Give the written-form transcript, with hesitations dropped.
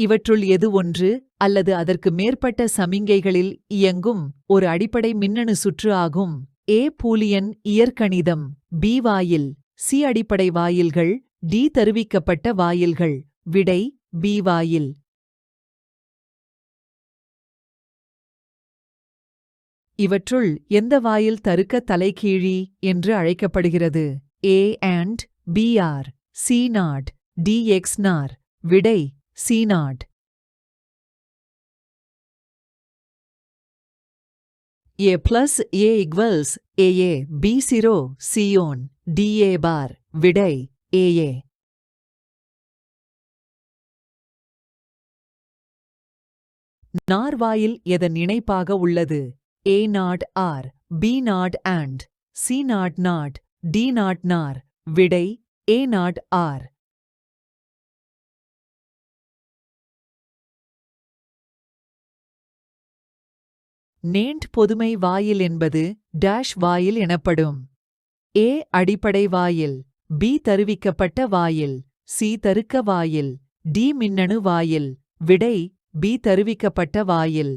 இவற்றுள் எது ஒன்று அல்லது அதற்கு மேற்பட்ட சமிங்கைகளில் இயங்கும் ஒரு அடிப்படை மின்னணு சுற்று ஆகும். ஏ பூலியன் இயற்கணிதம். பி வாயில். சி அடிப்படை வாயில்கள். டி தருவிக்கப்பட்ட வாயில்கள். விடை பி வாயில். இவற்றுள் எந்த வாயில் தருக்க தலைகீழி என்று அழைக்கப்படுகிறது? A AND B OR. C NOT. D XNOR. விடை C NOT. A plus A equals AA. B0 C on DA bar. விடை AA. நார்வாயில் எதன் இணைப்பாக உள்ளது? A NOT OR. B NOT AND. C NOT NOT. D NOT NOR. விடை A NOT OR. NAND பொதுமை வாயில் என்பது டேஷ் வாயில் எனப்படும். ஏ அடிப்படை வாயில். பி தருவிக்கப்பட்ட வாயில். சி தருக்க வாயில். டி மின்னணு வாயில். விடை பி தருவிக்கப்பட்ட வாயில்.